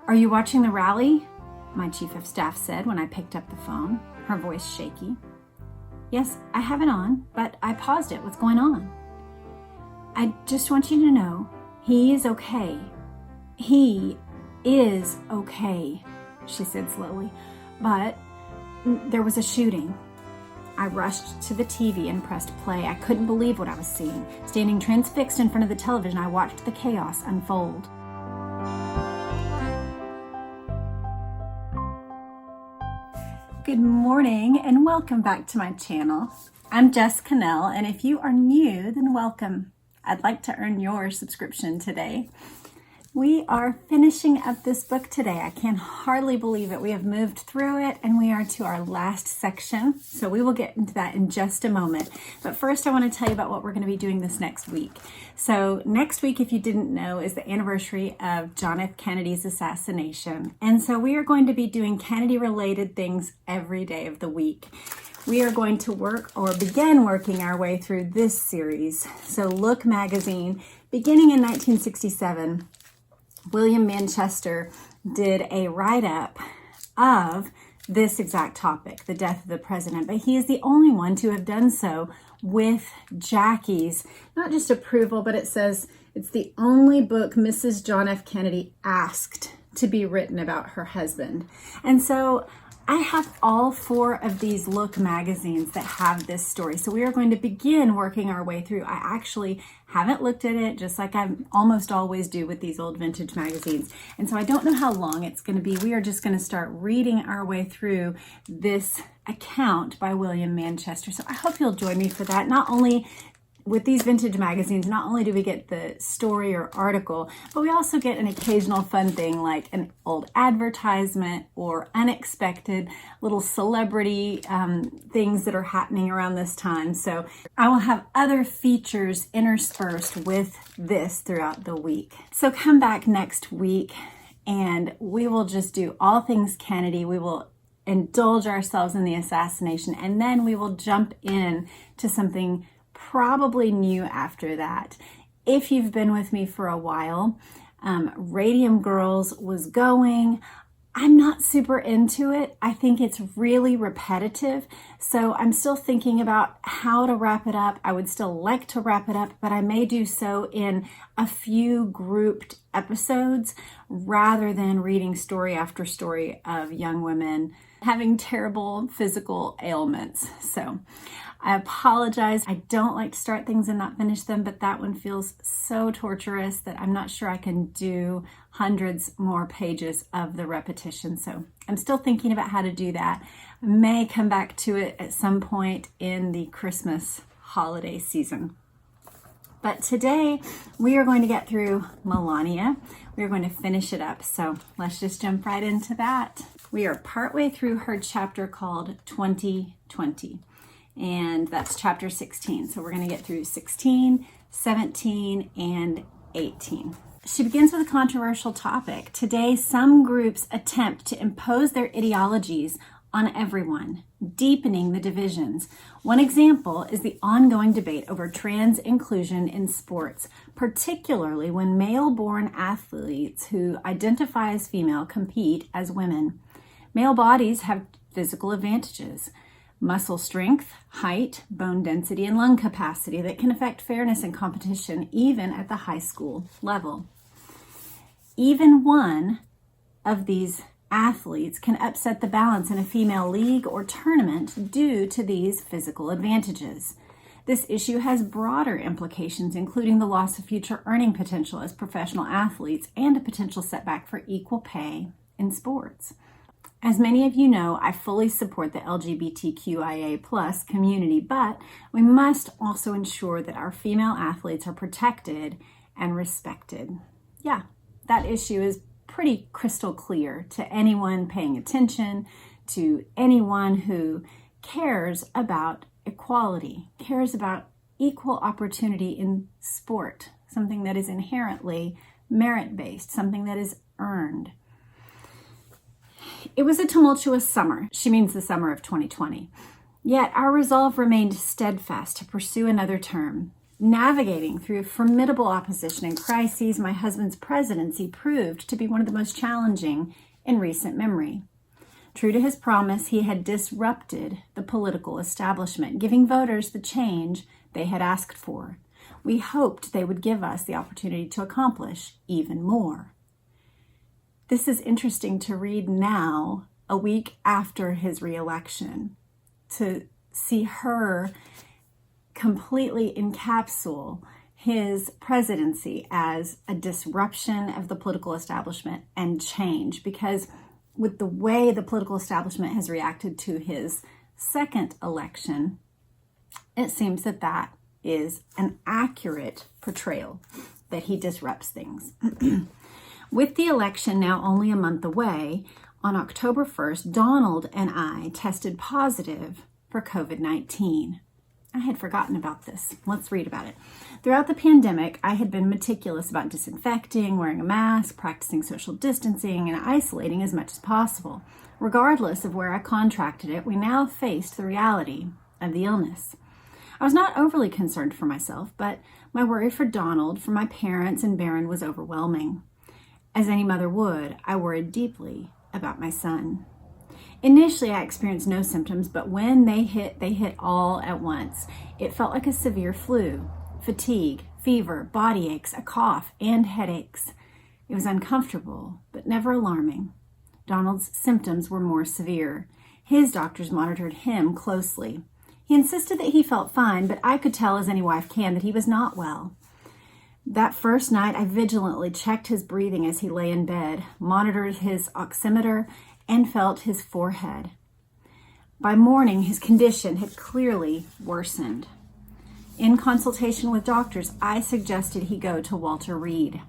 "Are you watching the rally?" my chief of staff said when I picked up the phone, her voice shaky. "Yes, I have it on, but I paused it. What's going on?" "I just want you to know, he is okay. He is okay," she said slowly. "But there was a shooting." I rushed to the TV and pressed play. I couldn't believe what I was seeing. Standing transfixed in front of the television, I watched the chaos unfold. Good morning and welcome back to my channel. I'm Jess Cannell, and if you are new, then welcome. I'd like to earn your subscription today. We are finishing up this book today. I can hardly believe it. We have moved through it and we are to our last section. So we will get into that in just a moment. But first I want to tell you about what we're going to be doing this next week. So next week, if you didn't know, is the anniversary of John F. Kennedy's assassination. And so we are going to be doing Kennedy related things every day of the week. We are going to begin working our way through this series. So Look magazine, beginning in 1967, William Manchester did a write-up of this exact topic, the death of the president, but he is the only one to have done so with Jackie's, not just approval, but it says it's the only book Mrs. John F. Kennedy asked to be written about her husband. And so I have all 4 of these Look magazines that have this story. So we are going to begin working our way through. I actually haven't looked at it, just like I almost always do with these old vintage magazines. And so I don't know how long it's going to be. We are just going to start reading our way through this account by William Manchester. So I hope you'll join me for that. Not only with these vintage magazines, not only do we get the story or article, but we also get an occasional fun thing like an old advertisement or unexpected little celebrity things that are happening around this time. So I will have other features interspersed with this throughout the week. So come back next week and we will just do all things Kennedy. We will indulge ourselves in the assassination, and then we will jump in to something probably new after that. If you've been with me for a while, Radium Girls was going. I'm not super into it. I think it's really repetitive. So I'm still thinking about how to wrap it up. I would still like to wrap it up, but I may do so in a few grouped episodes rather than reading story after story of young women having terrible physical ailments. So I apologize. I don't like to start things and not finish them, but that one feels so torturous that I'm not sure I can do hundreds more pages of the repetition. So I'm still thinking about how to do that. I may come back to it at some point in the Christmas holiday season. But today we are going to get through Melania. We are going to finish it up. So let's just jump right into that. We are partway through her chapter called 2020. And that's chapter 16. So we're going to get through 16, 17, and 18. She begins with a controversial topic. Today, some groups attempt to impose their ideologies on everyone, deepening the divisions. One example is the ongoing debate over trans inclusion in sports, particularly when male-born athletes who identify as female compete as women. Male bodies have physical advantages: muscle strength, height, bone density, and lung capacity that can affect fairness in competition even at the high school level. Even one of these athletes can upset the balance in a female league or tournament due to these physical advantages. This issue has broader implications, including the loss of future earning potential as professional athletes and a potential setback for equal pay in sports. As many of you know, I fully support the LGBTQIA+ community, but we must also ensure that our female athletes are protected and respected. Yeah, that issue is pretty crystal clear to anyone paying attention, to anyone who cares about equality, cares about equal opportunity in sport, something that is inherently merit-based, something that is earned. It was a tumultuous summer. She means the summer of 2020. Yet our resolve remained steadfast to pursue another term. Navigating through formidable opposition and crises, my husband's presidency proved to be one of the most challenging in recent memory. True to his promise, he had disrupted the political establishment, giving voters the change they had asked for. We hoped they would give us the opportunity to accomplish even more. This is interesting to read now, a week after his reelection, to see her completely encapsulate his presidency as a disruption of the political establishment and change, because with the way the political establishment has reacted to his second election, it seems that that is an accurate portrayal that he disrupts things. With the election now only a month away, on October 1st, Donald and I tested positive for COVID-19. I had forgotten about this. Let's read about it. Throughout the pandemic, I had been meticulous about disinfecting, wearing a mask, practicing social distancing, and isolating as much as possible. Regardless of where I contracted it, we now faced the reality of the illness. I was not overly concerned for myself, but my worry for Donald, for my parents, and Barron was overwhelming. As any mother would, I worried deeply about my son. Initially, I experienced no symptoms, but when they hit all at once. It felt like a severe flu, fatigue, fever, body aches, a cough, and headaches. It was uncomfortable, but never alarming. Donald's symptoms were more severe. His doctors monitored him closely. He insisted that he felt fine, but I could tell, as any wife can, that he was not well. That first night, I vigilantly checked his breathing as he lay in bed, monitored his oximeter, and felt his forehead. By morning, his condition had clearly worsened. In consultation with doctors, I suggested he go to Walter Reed.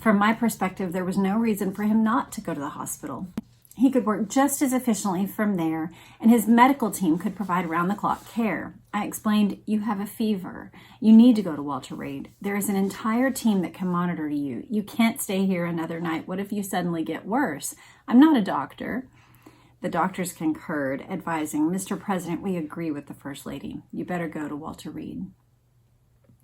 From my perspective, there was no reason for him not to go to the hospital. He could work just as efficiently from there, and his medical team could provide round-the-clock care. I explained, you have a fever. You need to go to Walter Reed. There is an entire team that can monitor you. You can't stay here another night. What if you suddenly get worse? I'm not a doctor. The doctors concurred, advising, Mr. President, we agree with the First Lady. You better go to Walter Reed.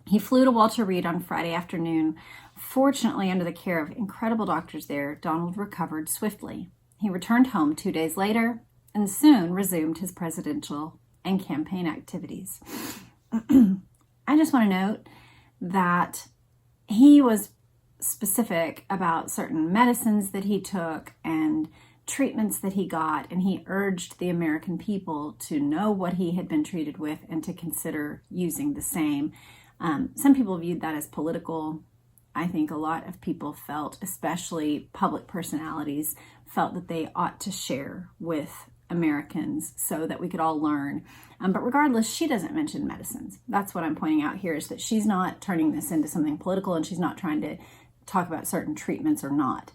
He flew to Walter Reed on Friday afternoon. Fortunately, under the care of incredible doctors there, Donald recovered swiftly. He returned home 2 days later and soon resumed his presidential and campaign activities. I just want to note that he was specific about certain medicines that he took and treatments that he got, and he urged the American people to know what he had been treated with and to consider using the same. Some people viewed that as political. I think a lot of people felt, especially public personalities, felt that they ought to share with Americans so that we could all learn. But regardless, she doesn't mention medicines. That's what I'm pointing out here, is that she's not turning this into something political, and she's not trying to talk about certain treatments or not.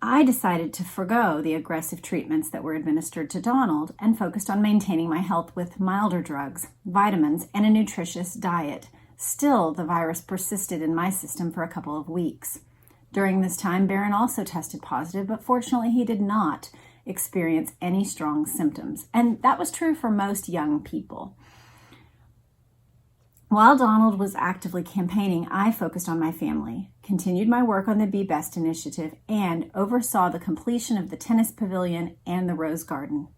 I decided to forgo the aggressive treatments that were administered to Donald and focused on maintaining my health with milder drugs, vitamins, and a nutritious diet. Still, the virus persisted in my system for a couple of weeks. During this time, Barron also tested positive, but fortunately he did not experience any strong symptoms. And that was true for most young people. While Donald was actively campaigning, I focused on my family, continued my work on the Be Best initiative, and oversaw the completion of the tennis pavilion and the Rose Garden.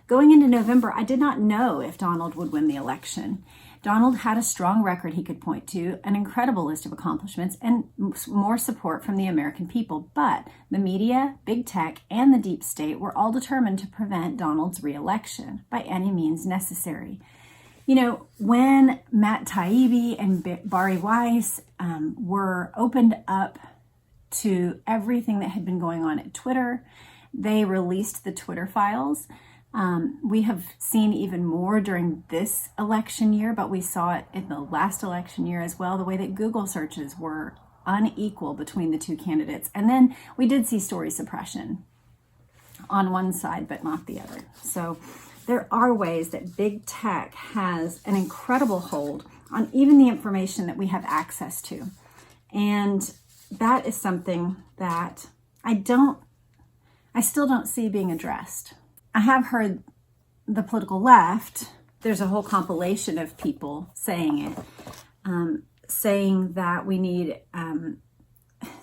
Going into November, I did not know if Donald would win the election. Donald had a strong record he could point to, an incredible list of accomplishments, and more support from the American people. But the media, big tech, and the deep state were all determined to prevent Donald's re-election by any means necessary. You know, when Matt Taibbi and Bari Weiss were opened up to everything that had been going on at Twitter, they released the Twitter files. We have seen even more during this election year, but we saw it in the last election year as well, the way that Google searches were unequal between the two candidates. And then we did see story suppression on one side, but not the other. So there are ways that big tech has an incredible hold on even the information that we have access to. And that is something that I still don't see being addressed. I have heard the political left there's a whole compilation of people saying it, saying that we need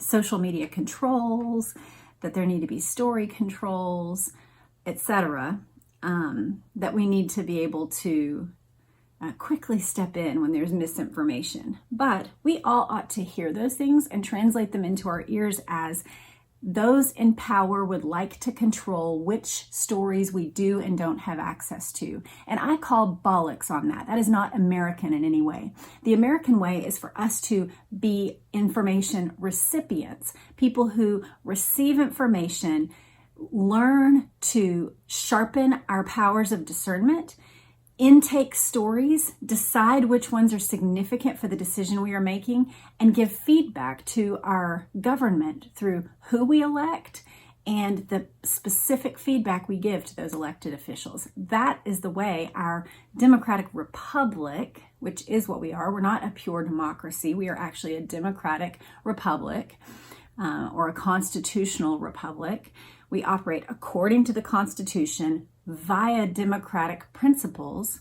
social media controls, that there need to be story controls, etc., that we need to be able to quickly step in when there's misinformation. But we all ought to hear those things and translate them into our ears as those in power would like to control which stories we do and don't have access to. And I call bollocks on that. That is not American in any way. The American way is for us to be information recipients, people who receive information, learn to sharpen our powers of discernment, intake stories, decide which ones are significant for the decision we are making, and give feedback to our government through who we elect and the specific feedback we give to those elected officials. That is the way our democratic republic, which is what we are, we're not a pure democracy, we are actually a democratic republic or a constitutional republic. We operate according to the Constitution via democratic principles,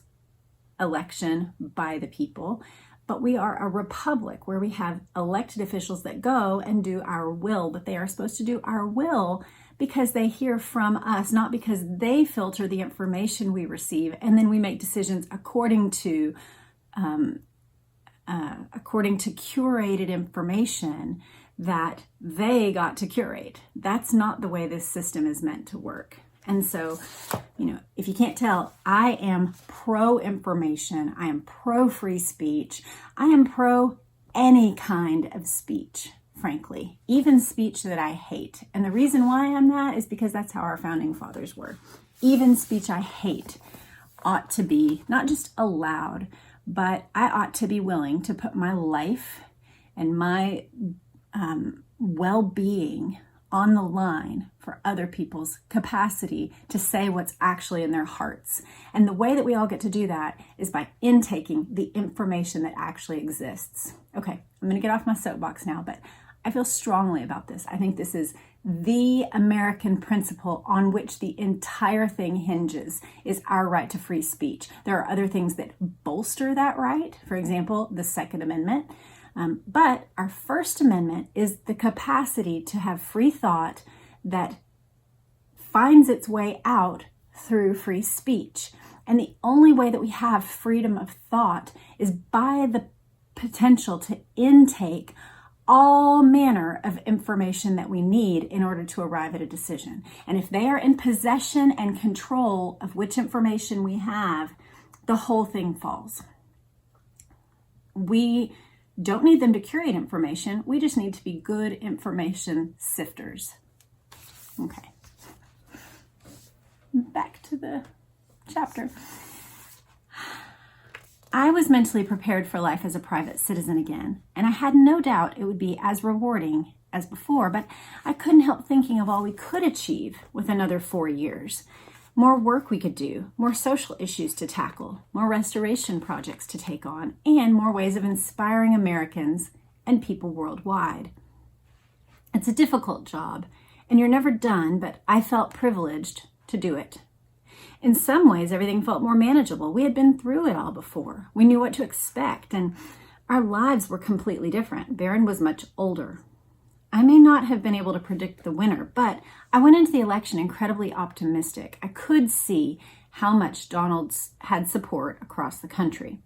election by the people, but we are a republic where we have elected officials that go and do our will, but they are supposed to do our will because they hear from us, not because they filter the information we receive, and then we make decisions according to curated information that they got to curate. That's not the way this system is meant to work. And so, if you can't tell, I am pro-information. I am pro-free speech. I am pro any kind of speech, frankly, even speech that I hate. And the reason why I'm that is because that's how our founding fathers were. Even speech I hate ought to be not just allowed, but I ought to be willing to put my life and my well-being on the line for other people's capacity to say what's actually in their hearts. And the way that we all get to do that is by intaking the information that actually exists. Okay, I'm going to get off my soapbox now, but I feel strongly about this. I think this is the American principle on which the entire thing hinges, is our right to free speech. There are other things that bolster that right. For example, the Second Amendment. But our First Amendment is the capacity to have free thought that finds its way out through free speech. And the only way that we have freedom of thought is by the potential to intake all manner of information that we need in order to arrive at a decision. And if they are in possession and control of which information we have, the whole thing falls. We don't need them to curate information. We just need to be good information sifters. Okay. Back to the chapter. I was mentally prepared for life as a private citizen again, and I had no doubt it would be as rewarding as before, but I couldn't help thinking of all we could achieve with another 4 years. More work we could do, more social issues to tackle, more restoration projects to take on, and more ways of inspiring Americans and people worldwide. It's a difficult job, and you're never done, but I felt privileged to do it. In some ways, everything felt more manageable. We had been through it all before. We knew what to expect, and our lives were completely different. Barron was much older. I may not have been able to predict the winner, but I went into the election incredibly optimistic. I could see how much Donald had support across the country.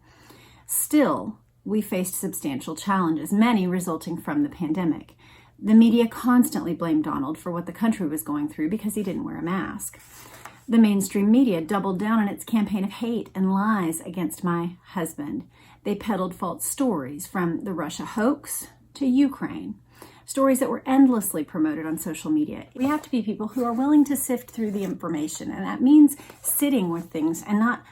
Still, we faced substantial challenges, many resulting from the pandemic. The media constantly blamed Donald for what the country was going through because he didn't wear a mask. The mainstream media doubled down on its campaign of hate and lies against my husband. They peddled false stories, from the Russia hoax to Ukraine. Stories that were endlessly promoted on social media. We have to be people who are willing to sift through the information, and that means sitting with things and not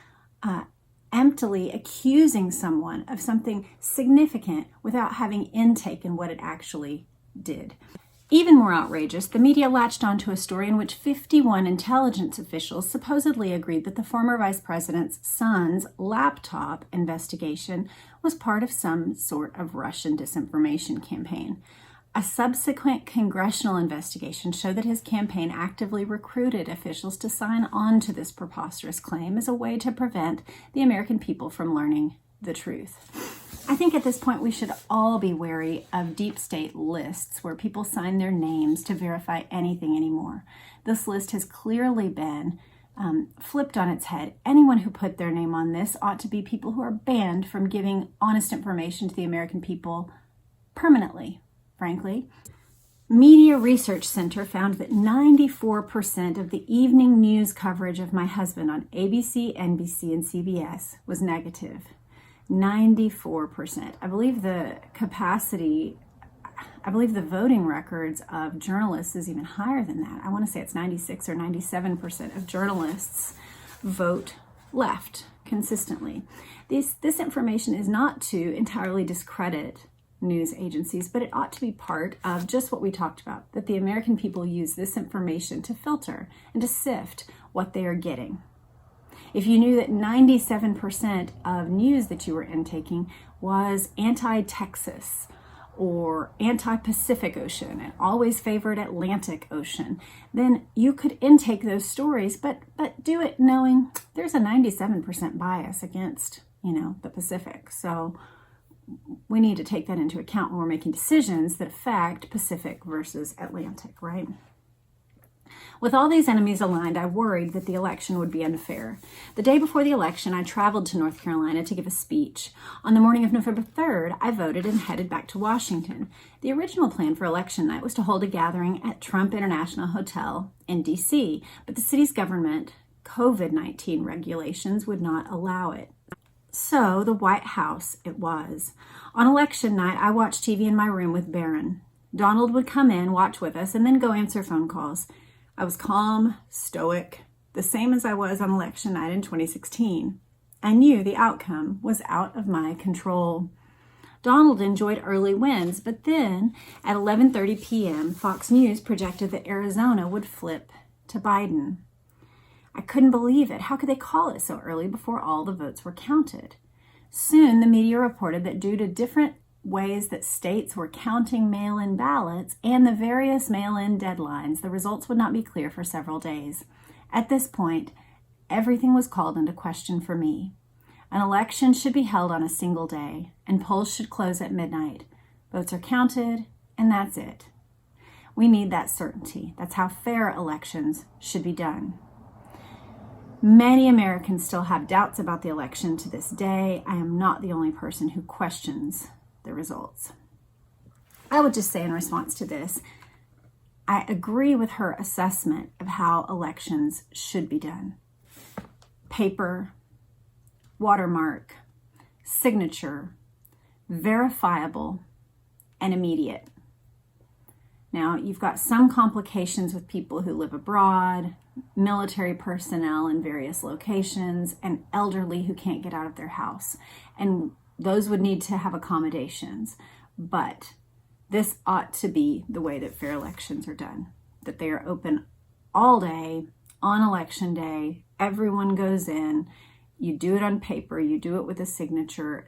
emptily accusing someone of something significant without having intake in what it actually did. Even more outrageous, the media latched onto a story in which 51 intelligence officials supposedly agreed that the former vice president's son's laptop investigation was part of some sort of Russian disinformation campaign. A subsequent congressional investigation showed that his campaign actively recruited officials to sign on to this preposterous claim as a way to prevent the American people from learning the truth. I think at this point we should all be wary of deep state lists where people sign their names to verify anything anymore. This list has clearly been flipped on its head. Anyone who put their name on this ought to be people who are banned from giving honest information to the American people permanently. Frankly, Media Research Center found that 94% of the evening news coverage of my husband on ABC, NBC, and CBS was negative. 94%. I believe the voting records of journalists is even higher than that. I want to say it's 96 or 97% of journalists vote left consistently. This information is not to entirely discredit news agencies, but it ought to be part of just what we talked about, that the American people use this information to filter and to sift what they are getting. If you knew that 97% of news that you were intaking was anti-Texas or anti-Pacific Ocean and always favored Atlantic Ocean, then you could intake those stories, but do it knowing there's a 97% bias against, the Pacific. So we need to take that into account when we're making decisions that affect Pacific versus Atlantic, right? With all these enemies aligned, I worried that the election would be unfair. The day before the election, I traveled to North Carolina to give a speech. On the morning of November 3rd, I voted and headed back to Washington. The original plan for election night was to hold a gathering at Trump International Hotel in D.C., but the city's government COVID-19 regulations would not allow it. So the White House it was. On election night, I watched TV in my room with Barron. Donald would come in, watch with us, and then go answer phone calls. I was calm, stoic, the same as I was on election night in 2016. I knew the outcome was out of my control. Donald enjoyed early wins, but then at 11:30 p.m., Fox News projected that Arizona would flip to Biden. I couldn't believe it. How could they call it so early before all the votes were counted? Soon, the media reported that due to different ways that states were counting mail-in ballots and the various mail-in deadlines, the results would not be clear for several days. At this point, everything was called into question for me. An election should be held on a single day, and polls should close at midnight. Votes are counted, and that's it. We need that certainty. That's how fair elections should be done. Many Americans still have doubts about the election to this day. I am not the only person who questions the results. I would just say in response to this, I agree with her assessment of how elections should be done. Paper, watermark, signature, verifiable, and immediate. Now, you've got some complications with people who live abroad, military personnel in various locations, and elderly who can't get out of their house. And those would need to have accommodations. But this ought to be the way that fair elections are done, that they are open all day on election day. Everyone goes in. You do it on paper. You do it with a signature.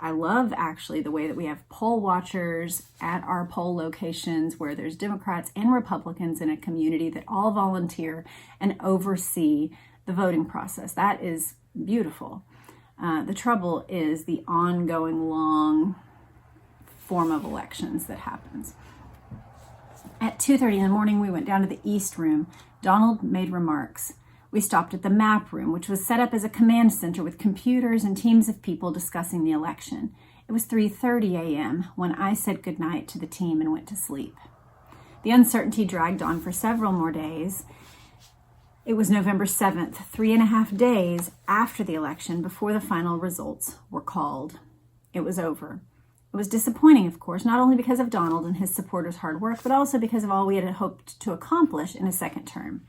I love actually the way that we have poll watchers at our poll locations where there's Democrats and Republicans in a community that all volunteer and oversee the voting process. That is beautiful. The trouble is the ongoing long form of elections that happens. At 2:30 in the morning, we went down to the East Room. Donald made remarks. We stopped at the map room, which was set up as a command center with computers and teams of people discussing the election. It was 3:30 a.m. when I said goodnight to the team and went to sleep. The uncertainty dragged on for several more days. It was November 7th, 3.5 days after the election, before the final results were called. It was over. It was disappointing, of course, not only because of Donald and his supporters' hard work, but also because of all we had hoped to accomplish in a second term.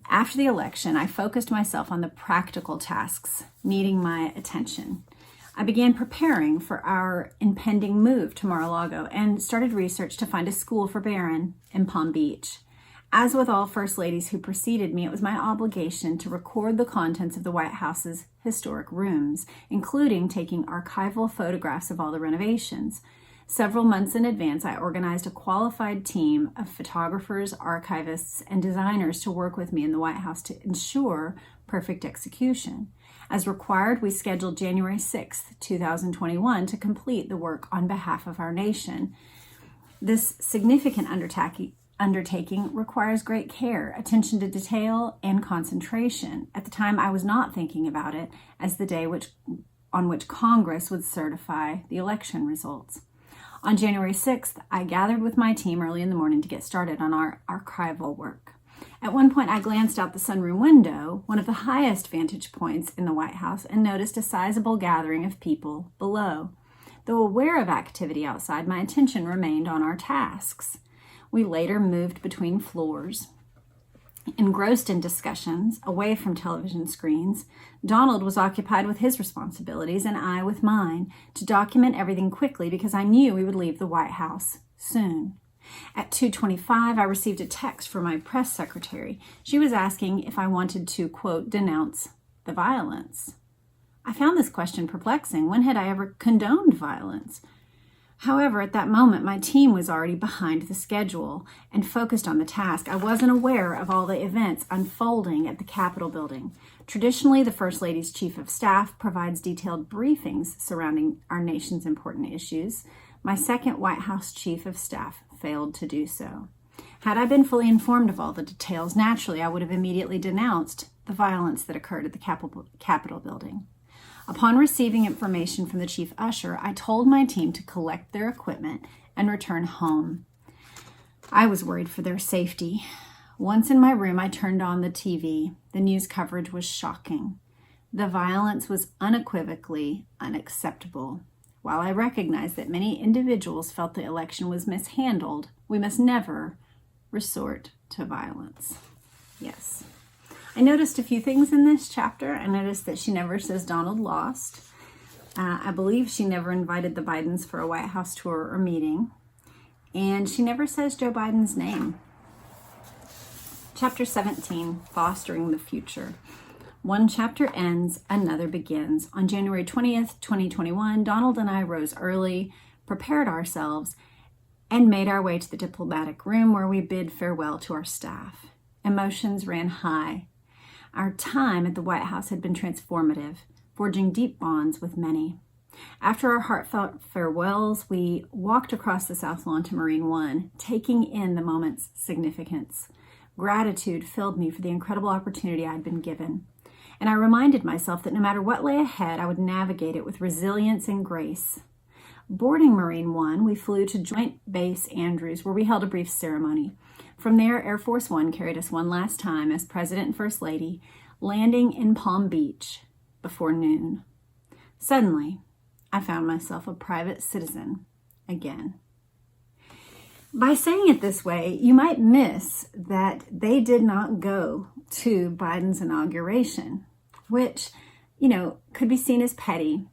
After the election, I focused myself on the practical tasks needing my attention. I began preparing for our impending move to Mar-a-Lago and started research to find a school for Barron in Palm Beach. As with all first ladies who preceded me, it was my obligation to record the contents of the White House's historic rooms, including taking archival photographs of all the renovations. Several months in advance, I organized a qualified team of photographers, archivists, and designers to work with me in the White House to ensure perfect execution. As required, we scheduled January 6th, 2021 to complete the work on behalf of our nation. This significant undertaking requires great care, attention to detail, and concentration. At the time, I was not thinking about it as the day on which Congress would certify the election results. On January 6th, I gathered with my team early in the morning to get started on our archival work. At one point, I glanced out the sunroom window, one of the highest vantage points in the White House, and noticed a sizable gathering of people below. Though aware of activity outside, my attention remained on our tasks. We later moved between floors. Engrossed in discussions, away from television screens, Donald was occupied with his responsibilities and I with mine, to document everything quickly because I knew we would leave the White House soon. At 2:25, I received a text from my press secretary. She was asking if I wanted to, quote, denounce the violence. I found this question perplexing. When had I ever condoned violence? However, at that moment, my team was already behind the schedule and focused on the task. I wasn't aware of all the events unfolding at the Capitol building. Traditionally, the First Lady's Chief of Staff provides detailed briefings surrounding our nation's important issues. My second White House Chief of Staff failed to do so. Had I been fully informed of all the details, naturally, I would have immediately denounced the violence that occurred at the Capitol building. Upon receiving information from the chief usher, I told my team to collect their equipment and return home. I was worried for their safety. Once in my room, I turned on the TV. The news coverage was shocking. The violence was unequivocally unacceptable. While I recognize that many individuals felt the election was mishandled, we must never resort to violence. Yes. I noticed a few things in this chapter. I noticed that she never says Donald lost. I believe she never invited the Bidens for a White House tour or meeting. And she never says Joe Biden's name. Chapter 17, Fostering the Future. One chapter ends, another begins. On January 20th, 2021, Donald and I rose early, prepared ourselves, and made our way to the diplomatic room where we bid farewell to our staff. Emotions ran high. Our time at the White House had been transformative, forging deep bonds with many. After our heartfelt farewells, we walked across the South Lawn to Marine One, taking in the moment's significance. Gratitude filled me for the incredible opportunity I'd been given. And I reminded myself that no matter what lay ahead, I would navigate it with resilience and grace. Boarding Marine One, we flew to Joint Base Andrews, where we held a brief ceremony. From there, Air Force One carried us one last time as President and First Lady, landing in Palm Beach before noon. Suddenly, I found myself a private citizen again. By saying it this way, you might miss that they did not go to Biden's inauguration, which, could be seen as petty.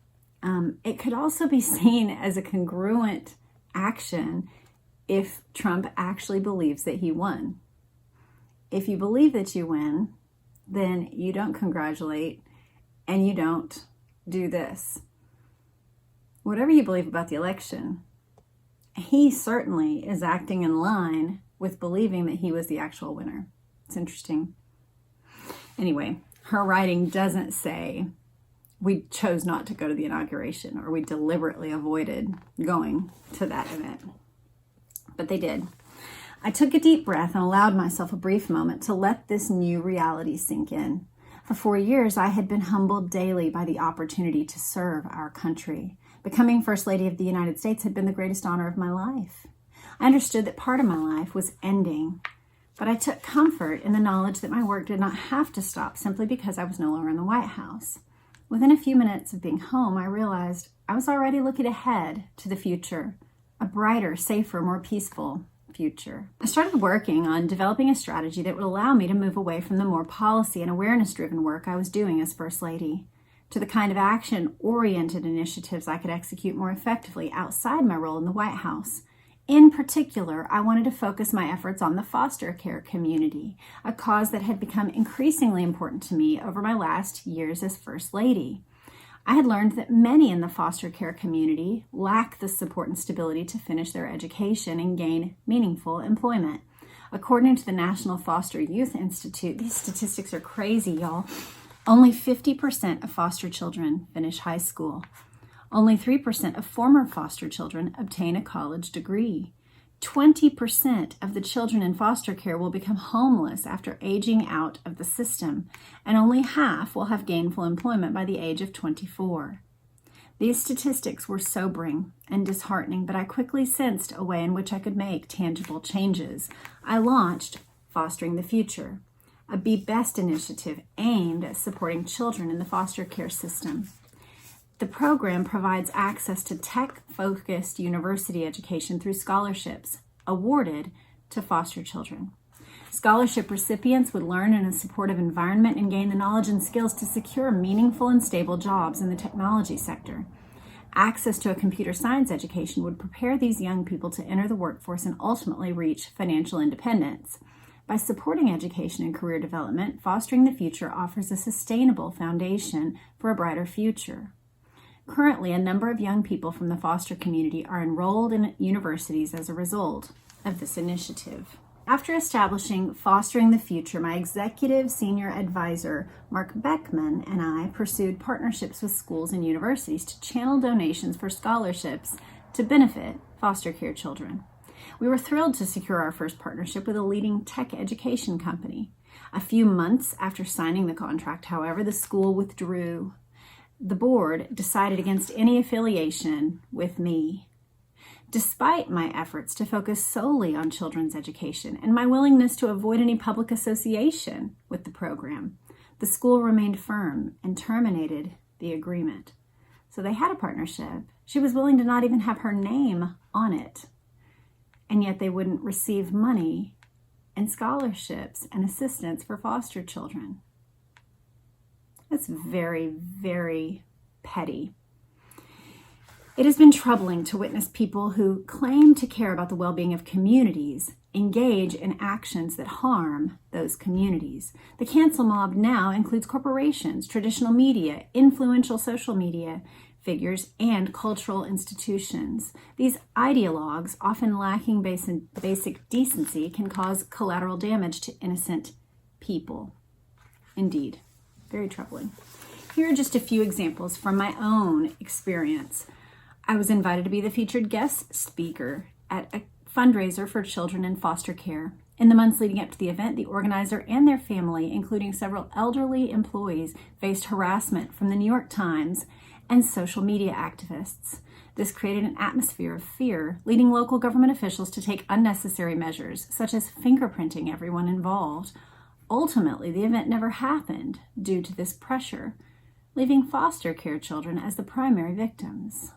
It could also be seen as a congruent action if Trump actually believes that he won. If you believe that you win, then you don't congratulate and you don't do this. Whatever you believe about the election, he certainly is acting in line with believing that he was the actual winner. It's interesting. Anyway, her writing doesn't say we chose not to go to the inauguration or we deliberately avoided going to that event. But they did. I took a deep breath and allowed myself a brief moment to let this new reality sink in. For 4 years, I had been humbled daily by the opportunity to serve our country. Becoming First Lady of the United States had been the greatest honor of my life. I understood that part of my life was ending, but I took comfort in the knowledge that my work did not have to stop simply because I was no longer in the White House. Within a few minutes of being home, I realized I was already looking ahead to the future. A brighter, safer, more peaceful future. I started working on developing a strategy that would allow me to move away from the more policy and awareness-driven work I was doing as First Lady to the kind of action-oriented initiatives I could execute more effectively outside my role in the White House. In particular, I wanted to focus my efforts on the foster care community, a cause that had become increasingly important to me over my last years as First Lady. I had learned that many in the foster care community lack the support and stability to finish their education and gain meaningful employment. According to the National Foster Youth Institute, these statistics are crazy, y'all. Only 50% of foster children finish high school. Only 3% of former foster children obtain a college degree. 20% of the children in foster care will become homeless after aging out of the system, and only half will have gainful employment by the age of 24. These statistics were sobering and disheartening, but I quickly sensed a way in which I could make tangible changes. I launched Fostering the Future, a Be Best initiative aimed at supporting children in the foster care system. The program provides access to tech-focused university education through scholarships awarded to foster children. Scholarship recipients would learn in a supportive environment and gain the knowledge and skills to secure meaningful and stable jobs in the technology sector. Access to a computer science education would prepare these young people to enter the workforce and ultimately reach financial independence. By supporting education and career development, Fostering the Future offers a sustainable foundation for a brighter future. Currently, a number of young people from the foster community are enrolled in universities as a result of this initiative. After establishing Fostering the Future, my executive senior advisor, Mark Beckman, and I pursued partnerships with schools and universities to channel donations for scholarships to benefit foster care children. We were thrilled to secure our first partnership with a leading tech education company. A few months after signing the contract, however, the school withdrew. The board decided against any affiliation with me. Despite my efforts to focus solely on children's education and my willingness to avoid any public association with the program, the school remained firm and terminated the agreement. So they had a partnership. She was willing to not even have her name on it. And yet they wouldn't receive money and scholarships and assistance for foster children. That's very, very petty. It has been troubling to witness people who claim to care about the well-being of communities engage in actions that harm those communities. The cancel mob now includes corporations, traditional media, influential social media figures, and cultural institutions. These ideologues, often lacking basic decency, can cause collateral damage to innocent people. Indeed. Very troubling. Here are just a few examples from my own experience. I was invited to be the featured guest speaker at a fundraiser for children in foster care. In the months leading up to the event, the organizer and their family, including several elderly employees, faced harassment from the New York Times and social media activists. This created an atmosphere of fear, leading local government officials to take unnecessary measures, such as fingerprinting everyone involved. Ultimately, the event never happened due to this pressure, leaving foster care children as the primary victims.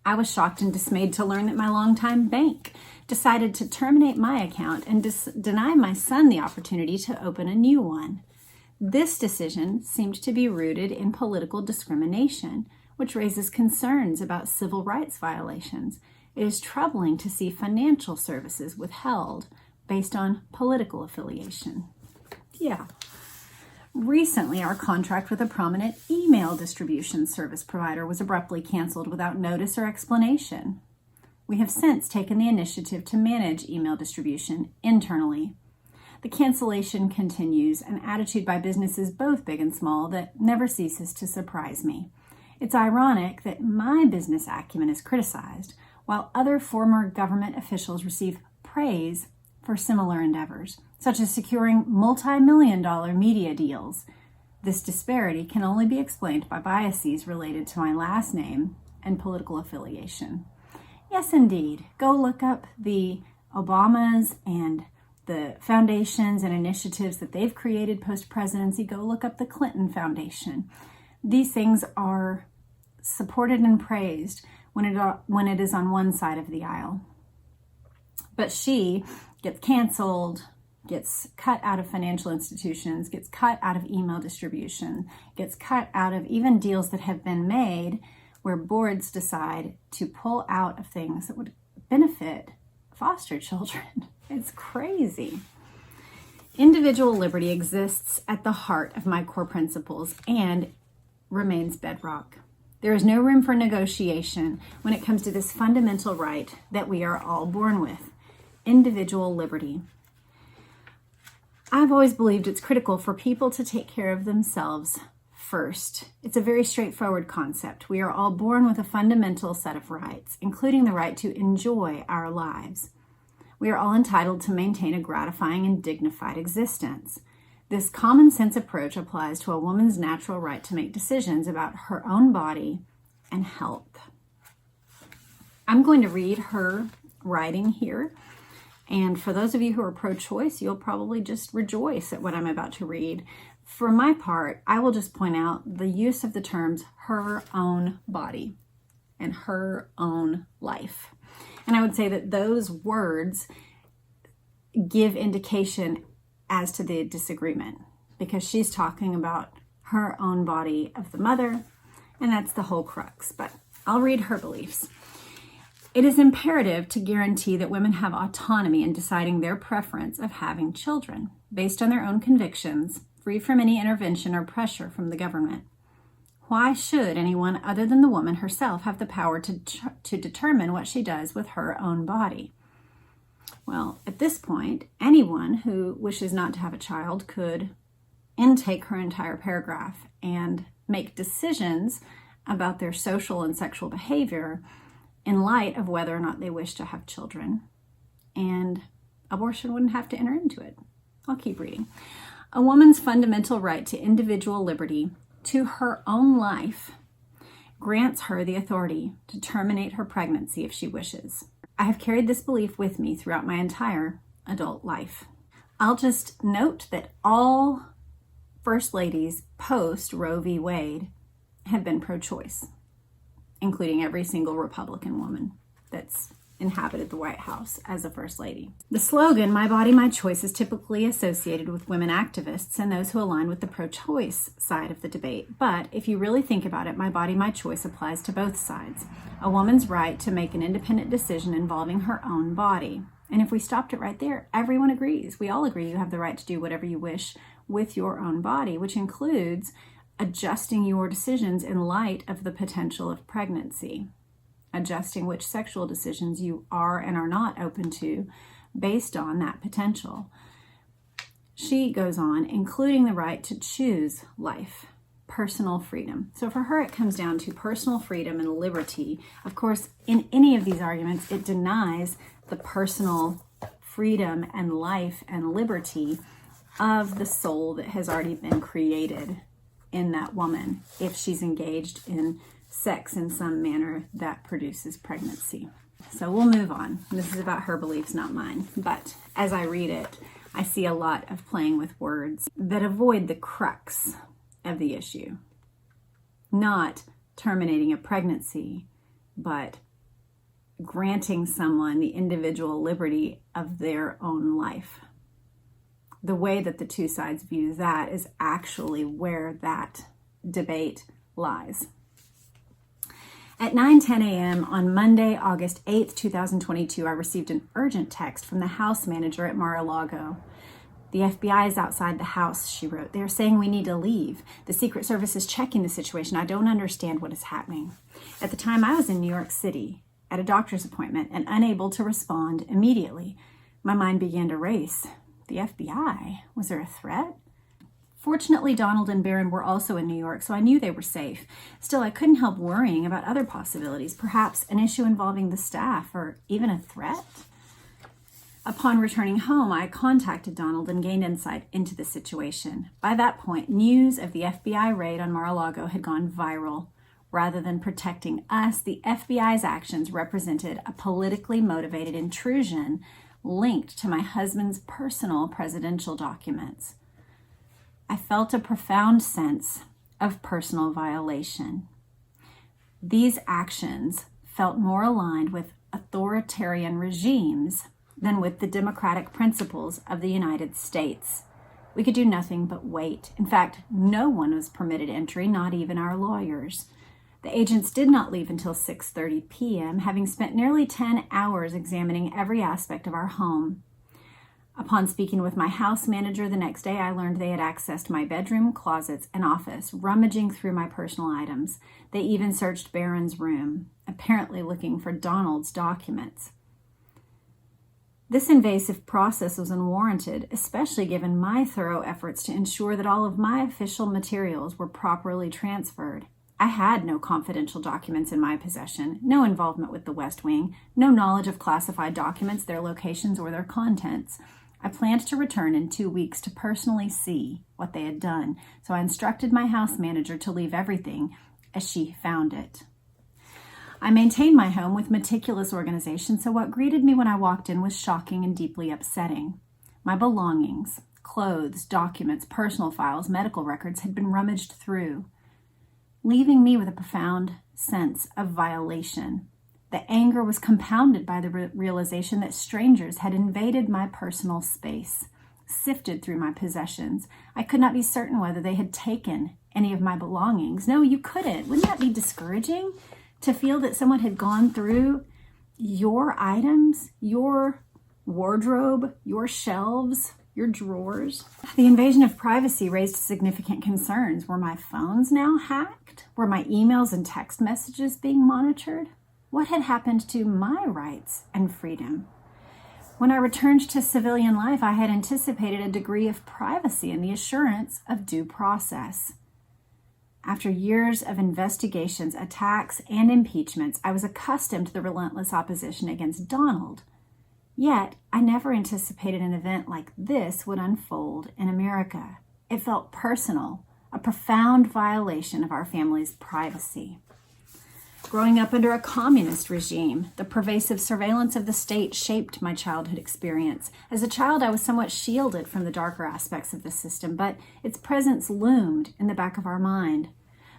I was shocked and dismayed to learn that my longtime bank decided to terminate my account and deny my son the opportunity to open a new one. This decision seemed to be rooted in political discrimination, which raises concerns about civil rights violations. It is troubling to see financial services withheld based on political affiliation. Yeah. Recently, our contract with a prominent email distribution service provider was abruptly canceled without notice or explanation. We have since taken the initiative to manage email distribution internally. The cancellation continues, an attitude by businesses both big and small that never ceases to surprise me. It's ironic that my business acumen is criticized, while other former government officials receive praise for similar endeavors, such as securing multi-million-dollar media deals. This disparity can only be explained by biases related to my last name and political affiliation. Yes, indeed. Go look up the Obamas and the foundations and initiatives that they've created post-presidency. Go look up the Clinton Foundation. These things are supported and praised when it is on one side of the aisle. But she gets canceled, gets cut out of financial institutions, gets cut out of email distribution, gets cut out of even deals that have been made where boards decide to pull out of things that would benefit foster children. It's crazy. Individual liberty exists at the heart of my core principles, and remains bedrock. There is no room for negotiation when it comes to this fundamental right that we are all born with, individual liberty. I've always believed it's critical for people to take care of themselves first. It's a very straightforward concept. We are all born with a fundamental set of rights, including the right to enjoy our lives. We are all entitled to maintain a gratifying and dignified existence. This common sense approach applies to a woman's natural right to make decisions about her own body and health. I'm going to read her writing here. And for those of you who are pro-choice, you'll probably just rejoice at what I'm about to read. For my part, I will just point out the use of the terms her own body and her own life. And I would say that those words give indication as to the disagreement, because she's talking about her own body of the mother, and that's the whole crux. But I'll read her beliefs. It is imperative to guarantee that women have autonomy in deciding their preference of having children, based on their own convictions, free from any intervention or pressure from the government. Why should anyone other than the woman herself have the power to determine what she does with her own body? Well, at this point, anyone who wishes not to have a child could intake her entire paragraph and make decisions about their social and sexual behavior in light of whether or not they wish to have children, and abortion wouldn't have to enter into it. I'll keep reading. A woman's fundamental right to individual liberty, to her own life, grants her the authority to terminate her pregnancy if she wishes. I have carried this belief with me throughout my entire adult life. I'll just note that all First Ladies post Roe v. Wade have been pro-choice, including every single Republican woman that's inhabited the White House as a First Lady. The slogan, "My Body, My Choice," is typically associated with women activists and those who align with the pro-choice side of the debate. But if you really think about it, my body, my choice applies to both sides. A woman's right to make an independent decision involving her own body. And if we stopped it right there, everyone agrees. We all agree you have the right to do whatever you wish with your own body, which includes adjusting your decisions in light of the potential of pregnancy, adjusting which sexual decisions you are and are not open to based on that potential. She goes on, including the right to choose life, personal freedom. So for her, it comes down to personal freedom and liberty. Of course, in any of these arguments, it denies the personal freedom and life and liberty of the soul that has already been created in that woman if she's engaged in sex in some manner that produces pregnancy. So we'll move on. This is about her beliefs, not mine. But as I read it, I see a lot of playing with words that avoid the crux of the issue. Not terminating a pregnancy, but granting someone the individual liberty of their own life. The way that the two sides view that is actually where that debate lies. At 9:10 a.m. on Monday, August 8th, 2022, I received an urgent text from the house manager at Mar-a-Lago. "The FBI is outside the house," she wrote. "They are saying we need to leave. The Secret Service is checking the situation. I don't understand what is happening." At the time, I was in New York City at a doctor's appointment and unable to respond immediately. My mind began to race. The FBI? Was there a threat? Fortunately, Donald and Barron were also in New York, so I knew they were safe. Still, I couldn't help worrying about other possibilities, perhaps an issue involving the staff or even a threat. Upon returning home, I contacted Donald and gained insight into the situation. By that point, news of the FBI raid on Mar-a-Lago had gone viral. Rather than protecting us, the FBI's actions represented a politically motivated intrusion linked to my husband's personal presidential documents. I felt a profound sense of personal violation. These actions felt more aligned with authoritarian regimes than with the democratic principles of the United States. We could do nothing but wait. In fact, no one was permitted entry, not even our lawyers. The agents did not leave until 6:30 p.m., having spent nearly 10 hours examining every aspect of our home. Upon speaking with my house manager the next day, I learned they had accessed my bedroom, closets, and office, rummaging through my personal items. They even searched Barron's room, apparently looking for Donald's documents. This invasive process was unwarranted, especially given my thorough efforts to ensure that all of my official materials were properly transferred. I had no confidential documents in my possession, no involvement with the West Wing, no knowledge of classified documents, their locations, or their contents. I planned to return in 2 weeks to personally see what they had done, so I instructed my house manager to leave everything as she found it. I maintained my home with meticulous organization, so what greeted me when I walked in was shocking and deeply upsetting. My belongings, clothes, documents, personal files, medical records had been rummaged through, leaving me with a profound sense of violation. The anger was compounded by the realization that strangers had invaded my personal space, sifted through my possessions. I could not be certain whether they had taken any of my belongings. No, you couldn't. Wouldn't that be discouraging? To feel that someone had gone through your items, your wardrobe, your shelves, your drawers. The invasion of privacy raised significant concerns. Were my phones now hacked? Were my emails and text messages being monitored? What had happened to my rights and freedom? When I returned to civilian life, I had anticipated a degree of privacy and the assurance of due process. After years of investigations, attacks, and impeachments, I was accustomed to the relentless opposition against Donald. Yet, I never anticipated an event like this would unfold in America. It felt personal, a profound violation of our family's privacy. Growing up under a communist regime, the pervasive surveillance of the state shaped my childhood experience. As a child, I was somewhat shielded from the darker aspects of the system, but its presence loomed in the back of our mind.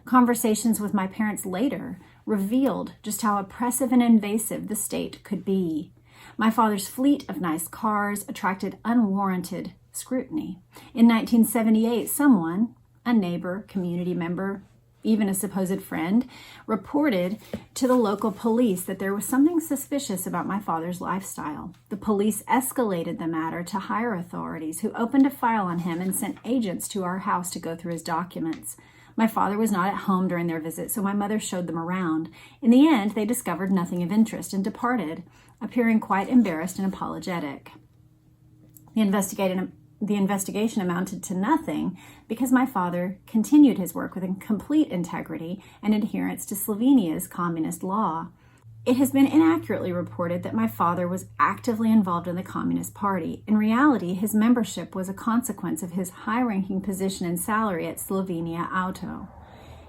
Conversations with my parents later revealed just how oppressive and invasive the state could be. My father's fleet of nice cars attracted unwarranted scrutiny. In 1978, someone, a neighbor, community member, even a supposed friend, reported to the local police that there was something suspicious about my father's lifestyle. The police escalated the matter to higher authorities, who opened a file on him and sent agents to our house to go through his documents. My father was not at home during their visit, so my mother showed them around. In the end, they discovered nothing of interest and departed, appearing quite embarrassed and apologetic. The investigation amounted to nothing because my father continued his work with complete integrity and adherence to Slovenia's communist law. It has been inaccurately reported that my father was actively involved in the Communist Party. In reality, his membership was a consequence of his high-ranking position and salary at Slovenia Auto.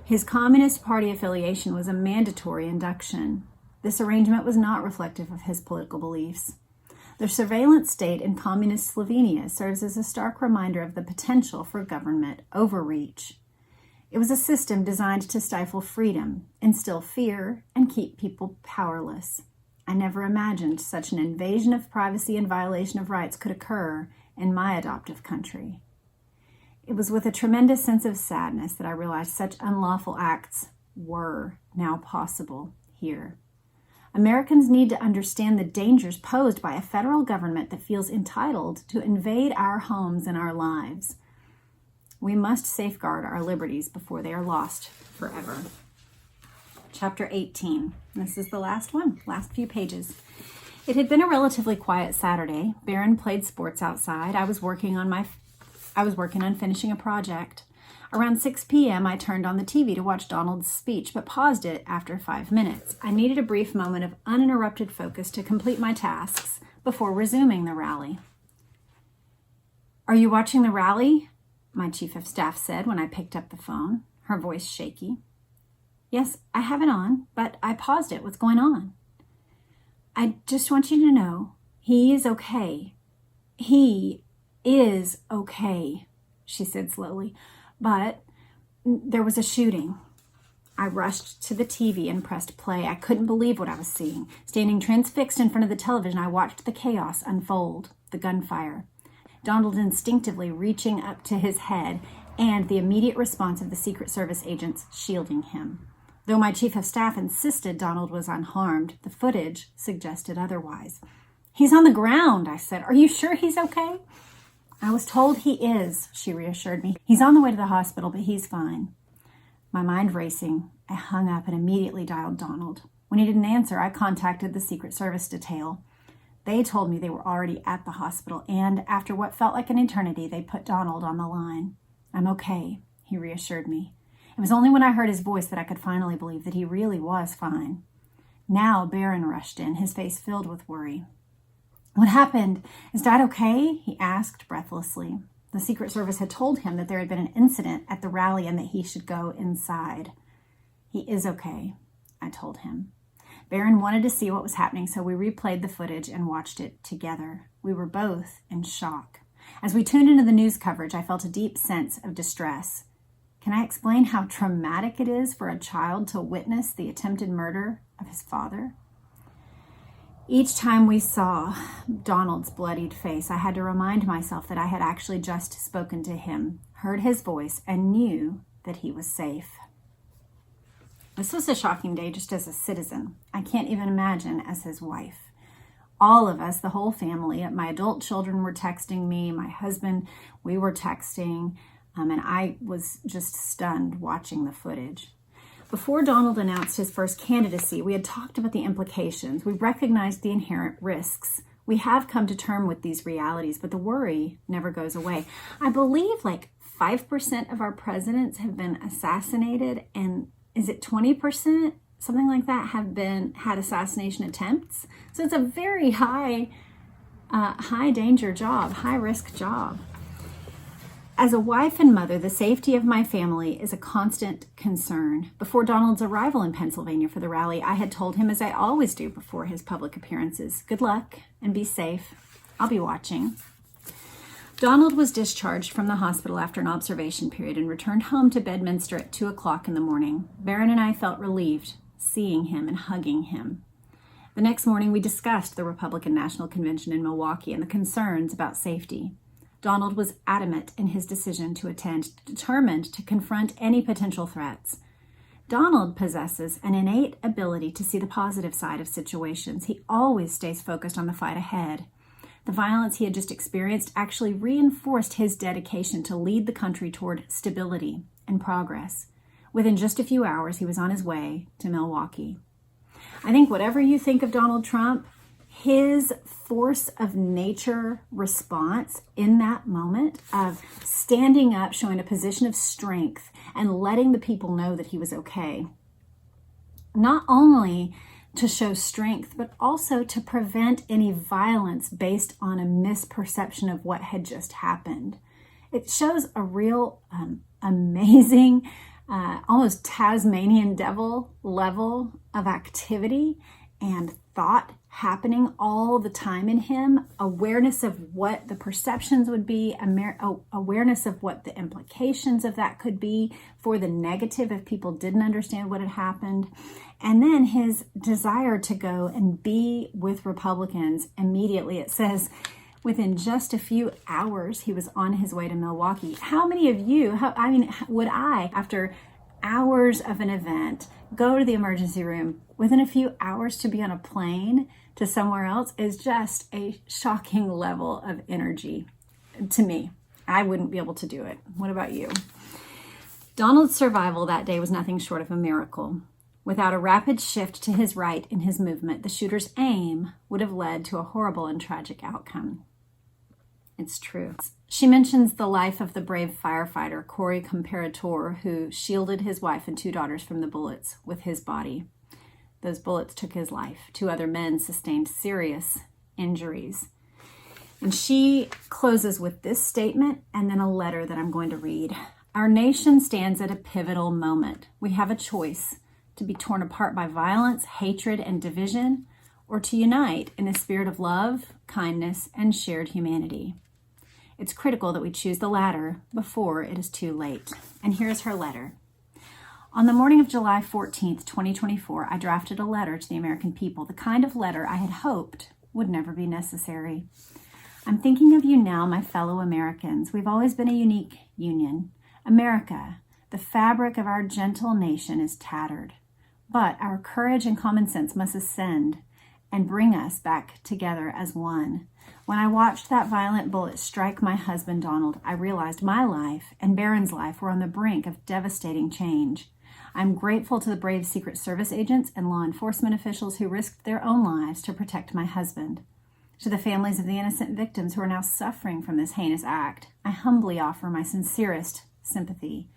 His Communist Party affiliation was a mandatory induction. This arrangement was not reflective of his political beliefs. The surveillance state in communist Slovenia serves as a stark reminder of the potential for government overreach. It was a system designed to stifle freedom, instill fear, and keep people powerless. I never imagined such an invasion of privacy and violation of rights could occur in my adoptive country. It was with a tremendous sense of sadness that I realized such unlawful acts were now possible here. Americans need to understand the dangers posed by a federal government that feels entitled to invade our homes and our lives. We must safeguard our liberties before they are lost forever. Chapter 18. This is the last one, last few pages. It had been a relatively quiet Saturday. Barron played sports outside. I was working on finishing a project. Around 6 p.m., I turned on the TV to watch Donald's speech, but paused it after 5 minutes. I needed a brief moment of uninterrupted focus to complete my tasks before resuming the rally. "Are you watching the rally?" my chief of staff said when I picked up the phone, her voice shaky. "Yes, I have it on, but I paused it. What's going on?" "I just want you to know, he is okay. He is okay," she said slowly. "But there was a shooting." I rushed to the TV and pressed play. I couldn't believe what I was seeing. Standing transfixed in front of the television, I watched the chaos unfold, the gunfire, Donald instinctively reaching up to his head, and the immediate response of the Secret Service agents shielding him. Though my chief of staff insisted Donald was unharmed, the footage suggested otherwise. "He's on the ground," I said. "Are you sure he's okay?" "I was told he is," she reassured me. "He's on the way to the hospital, but he's fine." My mind racing, I hung up and immediately dialed Donald. When he didn't answer, I contacted the Secret Service detail. They told me they were already at the hospital, and after what felt like an eternity, they put Donald on the line. "I'm okay," he reassured me. It was only when I heard his voice that I could finally believe that he really was fine. Now Barron rushed in, his face filled with worry. "What happened? Is Dad okay?" he asked breathlessly. The Secret Service had told him that there had been an incident at the rally and that he should go inside. "He is okay," I told him. Barron wanted to see what was happening, so we replayed the footage and watched it together. We were both in shock. As we tuned into the news coverage, I felt a deep sense of distress. Can I explain how traumatic it is for a child to witness the attempted murder of his father? Each time we saw Donald's bloodied face, I had to remind myself that I had actually just spoken to him, heard his voice, and knew that he was safe. This was a shocking day just as a citizen. I can't even imagine as his wife. All of us, the whole family, my adult children were texting me, my husband, we were texting, and I was just stunned watching the footage. Before Donald announced his first candidacy, we had talked about the implications. We recognized the inherent risks. We have come to terms with these realities, but the worry never goes away. I believe like 5% of our presidents have been assassinated, and is it 20%? Something like that have had assassination attempts. So it's a very high danger job, high risk job. As a wife and mother, the safety of my family is a constant concern. Before Donald's arrival in Pennsylvania for the rally, I had told him, as I always do before his public appearances, "Good luck and be safe. I'll be watching." Donald was discharged from the hospital after an observation period and returned home to Bedminster at 2 o'clock in the morning. Barron and I felt relieved seeing him and hugging him. The next morning, we discussed the Republican National Convention in Milwaukee and the concerns about safety. Donald was adamant in his decision to attend, determined to confront any potential threats. Donald possesses an innate ability to see the positive side of situations. He always stays focused on the fight ahead. The violence he had just experienced actually reinforced his dedication to lead the country toward stability and progress. Within just a few hours, he was on his way to Milwaukee. I think whatever you think of Donald Trump, his force of nature response in that moment of standing up, showing a position of strength, and letting the people know that he was okay, not only to show strength, but also to prevent any violence based on a misperception of what had just happened. It shows a real amazing, almost Tasmanian devil level of activity and thought happening all the time in him, awareness of what the perceptions would be, awareness of what the implications of that could be for the negative if people didn't understand what had happened, and then his desire to go and be with Republicans immediately. It says within just a few hours, he was on his way to Milwaukee. How many of you, would I, after hours of an event, go to the emergency room within a few hours to be on a plane to somewhere else? Is just a shocking level of energy to me. I wouldn't be able to do it. What about you? Donald's survival that day was nothing short of a miracle. Without a rapid shift to his right in his movement, the shooter's aim would have led to a horrible and tragic outcome. It's true. She mentions the life of the brave firefighter, Corey Comparator, who shielded his wife and 2 daughters from the bullets with his body. Those bullets took his life. 2 other men sustained serious injuries. And she closes with this statement and then a letter that I'm going to read. Our nation stands at a pivotal moment. We have a choice: to be torn apart by violence, hatred, and division, or to unite in a spirit of love, kindness, and shared humanity. It's critical that we choose the latter before it is too late. And here's her letter. On the morning of July 14th, 2024, I drafted a letter to the American people, the kind of letter I had hoped would never be necessary. I'm thinking of you now, my fellow Americans. We've always been a unique union. America, the fabric of our gentle nation, is tattered. But our courage and common sense must ascend and bring us back together as one. When I watched that violent bullet strike my husband, Donald, I realized my life and Barron's life were on the brink of devastating change. I'm grateful to the brave Secret Service agents and law enforcement officials who risked their own lives to protect my husband. To the families of the innocent victims who are now suffering from this heinous act, I humbly offer my sincerest sympathy.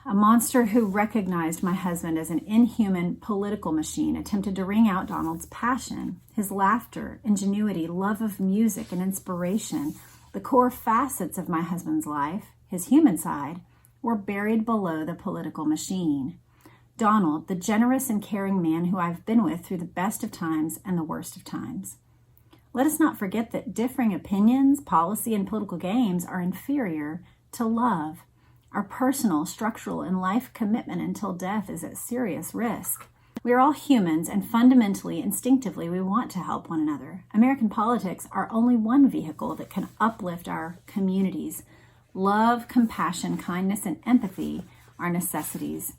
A monster who recognized my husband as an inhuman political machine attempted to wring out Donald's passion, his laughter, ingenuity, love of music, and inspiration. The core facets of my husband's life, his human side, were buried below the political machine. Donald, the generous and caring man who I've been with through the best of times and the worst of times. Let us not forget that differing opinions, policy, and political games are inferior to love. Our personal, structural, and life commitment until death is at serious risk. We are all humans, and fundamentally, instinctively, we want to help one another. American politics are only one vehicle that can uplift our communities. Love, compassion, kindness, and empathy are necessities.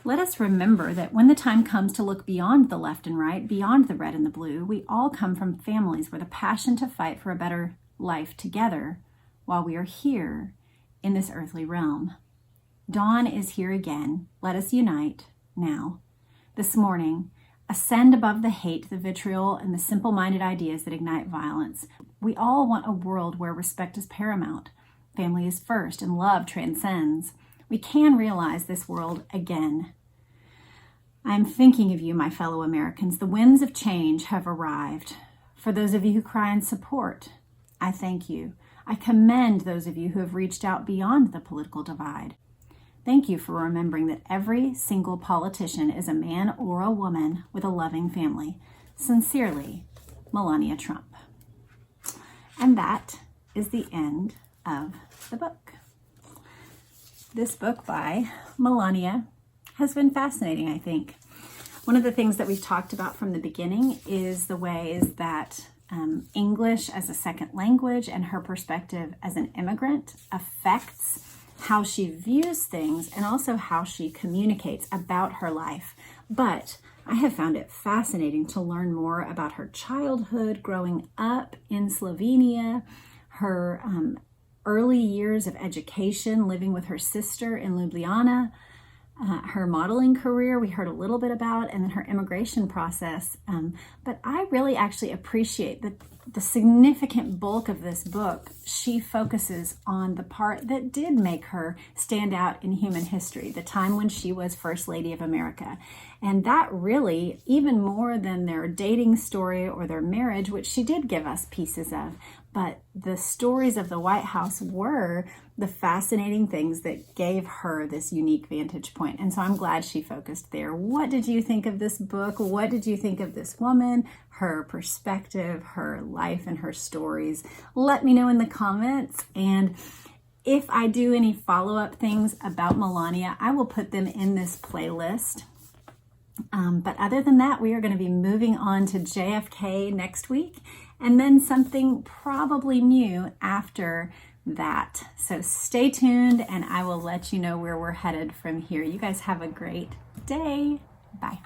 Let us remember that when the time comes to look beyond the left and right, beyond the red and the blue, we all come from families where the passion to fight for a better life together while we are here in this earthly realm. Dawn is here again. Let us unite now. This morning, ascend above the hate, the vitriol, and the simple-minded ideas that ignite violence. We all want a world where respect is paramount. Family is first, and love transcends. We can realize this world again. I am thinking of you, my fellow Americans. The winds of change have arrived. For those of you who cry in support, I thank you. I commend those of you who have reached out beyond the political divide. Thank you for remembering that every single politician is a man or a woman with a loving family. Sincerely, Melania Trump. And that is the end of the book. This book by Melania has been fascinating, I think. One of the things that we've talked about from the beginning is the ways that English as a second language and her perspective as an immigrant affects how she views things and also how she communicates about her life. But I have found it fascinating to learn more about her childhood growing up in Slovenia, her early years of education, living with her sister in Ljubljana, her modeling career we heard a little bit about, and then her immigration process. But I really actually appreciate the significant bulk of this book. She focuses on the part that did make her stand out in human history, the time when she was First Lady of America. And that really, even more than their dating story or their marriage, which she did give us pieces of, but the stories of the White House were the fascinating things that gave her this unique vantage point. And so I'm glad she focused there. What did you think of this book? What did you think of this woman, her perspective, her life, and her stories? Let me know in the comments. And if I do any follow-up things about Melania, I will put them in this playlist. But other than that, we are going to be moving on to JFK next week, and then something probably new after that. So stay tuned, and I will let you know where we're headed from here. You guys have a great day. Bye.